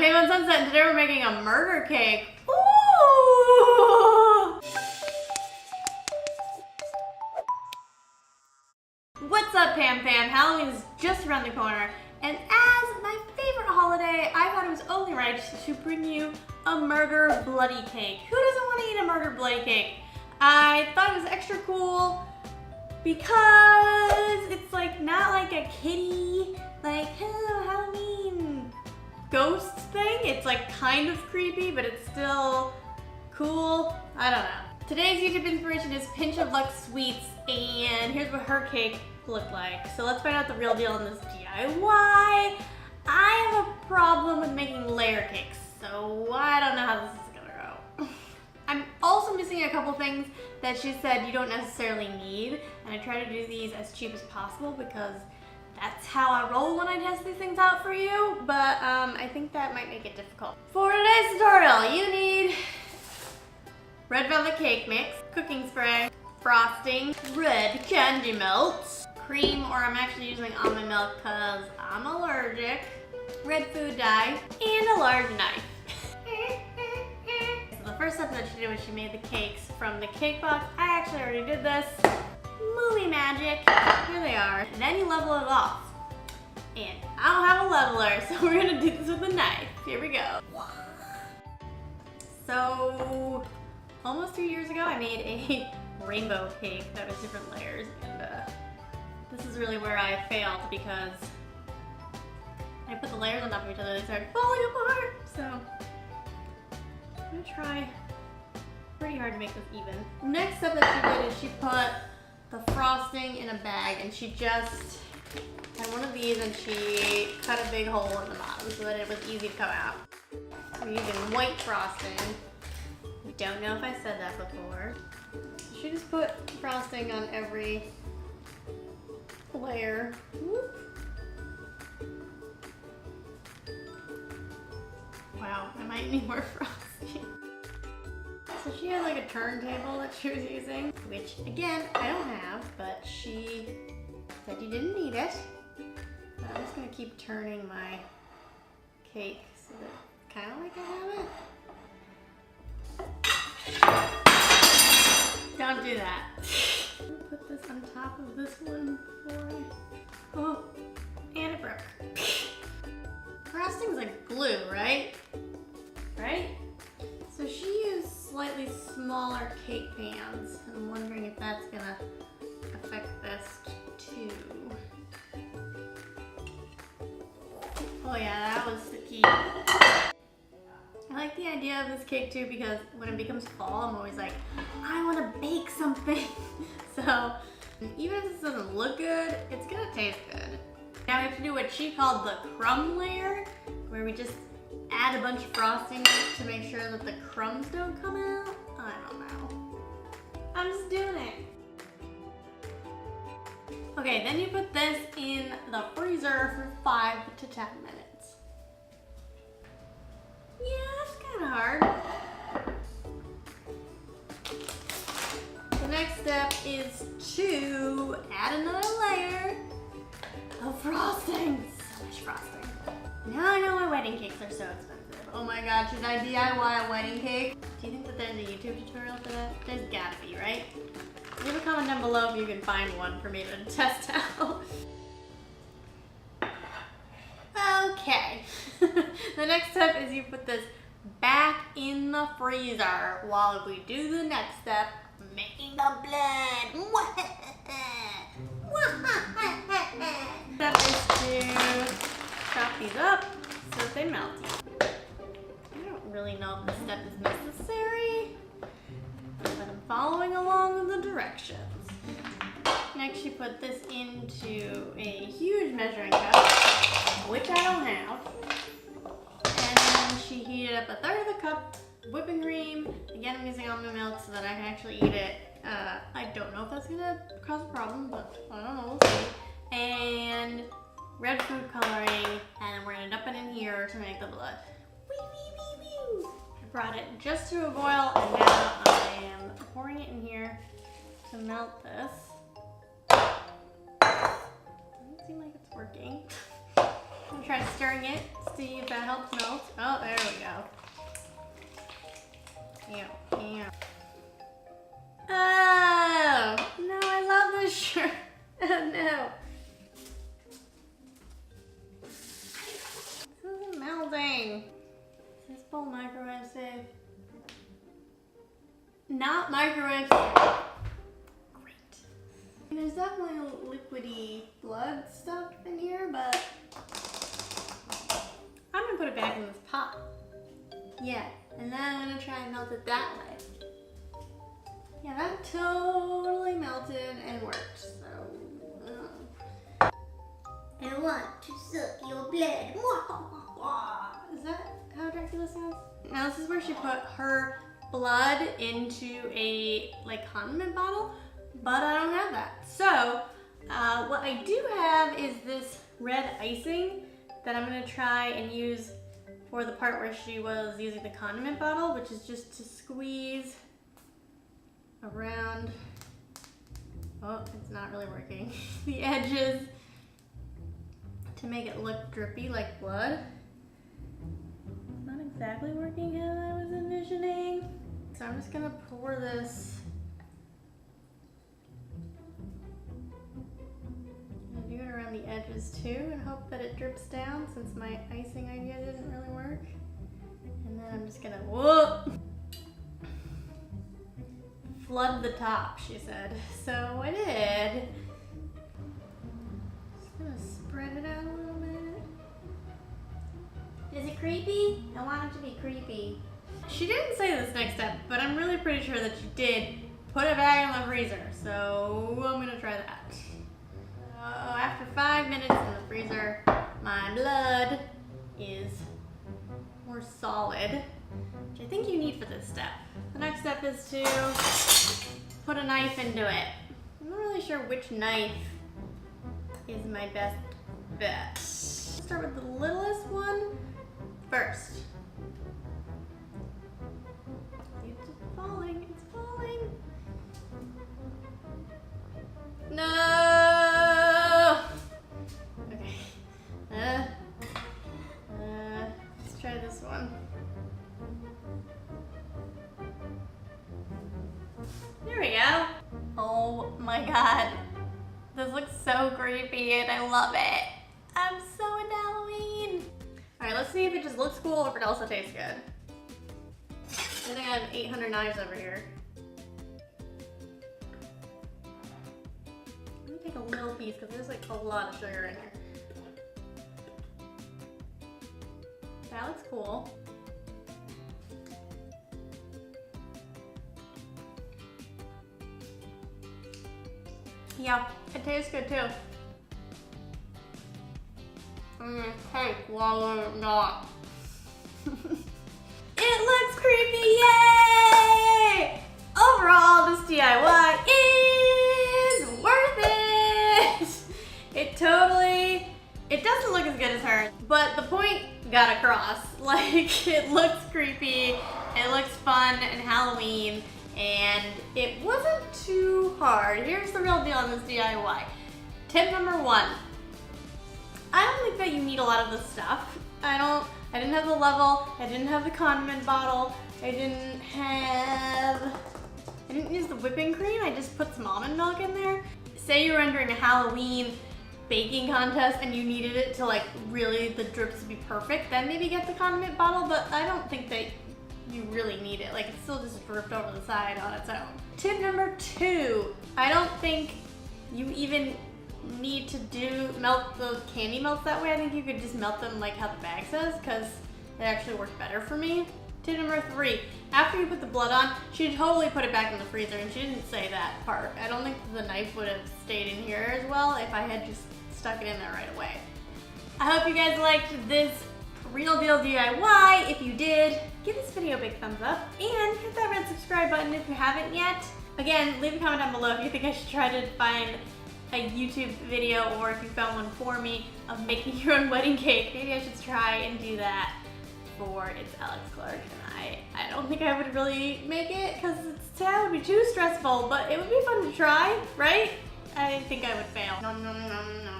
PamOnSunset, and today we're making a murder cake. Ooh! What's up, Pam Fam? Halloween is just around the corner, and as my favorite holiday, I thought it was only right to bring you a murder bloody cake. Who doesn't want to eat a murder bloody cake? I thought it was extra cool because it's like not like a kitty, like hello Halloween ghost thing. It's like kind of creepy, but it's still cool. I don't know. Today's YouTube inspiration is Pinch of Luck Sweets, and here's what her cake looked like. So let's find out the real deal in this DIY. I have a problem with making layer cakes, so I don't know how this is gonna go. I'm also missing a couple things that she said you don't necessarily need, and I try to do these as cheap as possible because that's how I roll when I test these things out for you, but I think that might make it difficult. For today's tutorial, you need red velvet cake mix, cooking spray, frosting, red candy melt, cream, or I'm actually using almond milk because I'm allergic, red food dye, and a large knife. So the first step that she did was she made the cakes from the cake box. I actually already did this. Movie magic. Here they are. And then you level it off. And I don't have a leveler, so we're gonna do this with a knife. Here we go. So, almost 2 years ago, I made a rainbow cake that was different layers, and this is really where I failed because I put the layers on top of each other and they started falling apart. So, I'm gonna try pretty hard to make this even. Next step that she did is she put the frosting in a bag, and she just had one of these and she cut a big hole in the bottom so that it was easy to come out. We're using white frosting. Don't know if I said that before. She just put frosting on every layer. Whoop. Wow, I might need more frosting. So she had like a turntable that she was using, which again, I don't have, but she said you didn't need it. So I'm just gonna keep turning my cake so that kind of like I have it. Don't do that. I'm gonna put this on top of this one before oh, and it broke. Frosting's like glue, right? Right? So she used slightly smaller cake pans. I'm wondering if that's gonna affect this too. Oh yeah, that was the key. I like the idea of this cake too because when it becomes fall, I'm always like, I want to bake something. So even if this doesn't look good, it's gonna taste good. Now we have to do what she called the crumb layer, where we just add a bunch of frosting to make sure that the crumbs don't come out. I don't know. I'm just doing it. Okay, then you put this in the freezer for 5 to 10 minutes. Yeah, that's kind of hard. The next step is to add another layer of frosting. So much frosting. Now I know why wedding cakes are so expensive. Oh my god, should I DIY a wedding cake? Do you think that there's a YouTube tutorial for that? There's gotta be, right? Leave a comment down below if you can find one for me to test out. Okay. The next step is you put this back in the freezer while we do the next step, making the blood. Step is to chop these up so that they melt. I don't really know if this step is necessary, but I'm following along with the directions. Next, you put this into a huge measuring cup, which I don't have, and then she heated up 1/3 of the cup whipping cream. Again, I'm using almond milk so that I can actually eat it. I don't know if that's gonna cause a problem, but I don't know, we'll see. And red food coloring, and then we're gonna dump it in here to make the blood. Wee, wee, wee, wee. I brought it just to a boil, and now I am pouring it in here to melt this. Doesn't seem like it's working. I'm gonna try stirring it, see if that helps melt. Oh, there we go. Ew. Oh, no, I love this shirt. Oh, no. This isn't melting. Is this bowl microwave safe? Not microwave safe. Great. There's definitely liquidy blood stuff in here, but I'm gonna put it back in this pot. Yeah, and then I'm gonna try and melt it that way. Yeah, that totally melted and worked, so. I want to suck your blood. Is that how Dracula sounds? Now this is where she put her blood into a condiment bottle, but I don't have that. So what I do have is this red icing that I'm gonna try and use for the part where she was using the condiment bottle, which is just to squeeze around, oh, it's not really working, the edges to make it look drippy like blood. It's not exactly working how I was envisioning. So I'm just gonna pour this. I'm gonna do it around the edges too and hope that it drips down since my icing idea didn't really work. And then I'm just gonna, whoop! Flood the top, she said. So I did. Just gonna spread it out a little bit. Is it creepy? I want it to be creepy. She didn't say this next step, but I'm really pretty sure that she did put it back in the freezer. So I'm gonna try that. After 5 minutes in the freezer, my blood is more solid, which I think you need for this step. The next step is to put a knife into it. I'm not really sure which knife is my best bet. Let's start with the littlest one first. It's falling, it's falling. No! Okay. Let's try this one. There we go. Oh my god. This looks so creepy and I love it. I'm so into Halloween. Alright, let's see if it just looks cool or if it also tastes good. I think I have 800 knives over here. Let me take a little piece because there's like a lot of sugar in here. That looks cool. Yeah, it tastes good too. I'm gonna take while it's not. It looks creepy, yay! Overall, this DIY is worth it! It doesn't look as good as hers, but the point got across. Like, it looks creepy, it looks fun and Halloween, and it wasn't too hard. Here's the real deal on this DIY. Tip number 1. I don't think that you need a lot of this stuff. I didn't have the level, I didn't have the condiment bottle, I didn't use the whipping cream, I just put some almond milk in there. Say you were entering a Halloween baking contest and you needed it to really the drips to be perfect, then maybe get the condiment bottle, but I don't think that you really need it. It still just dripped over the side on its own. Tip number 2, I don't think you even need to melt the candy melts that way. I think you could just melt them like how the bag says, because it actually worked better for me. Tip number 3, after you put the blood on, she totally put it back in the freezer, and she didn't say that part. I don't think the knife would have stayed in here as well if I had just stuck it in there right away. I hope you guys liked this real deal DIY. If you did, give this video a big thumbs up and hit that red subscribe button if you haven't yet. Again, leave a comment down below if you think I should try to find a YouTube video, or if you found one for me, of making your own wedding cake. Maybe I should try and do that for It's Alex Clark. And I don't think I would really make it because that would be too stressful, but it would be fun to try, right? I think I would fail. Nom, nom, nom, nom.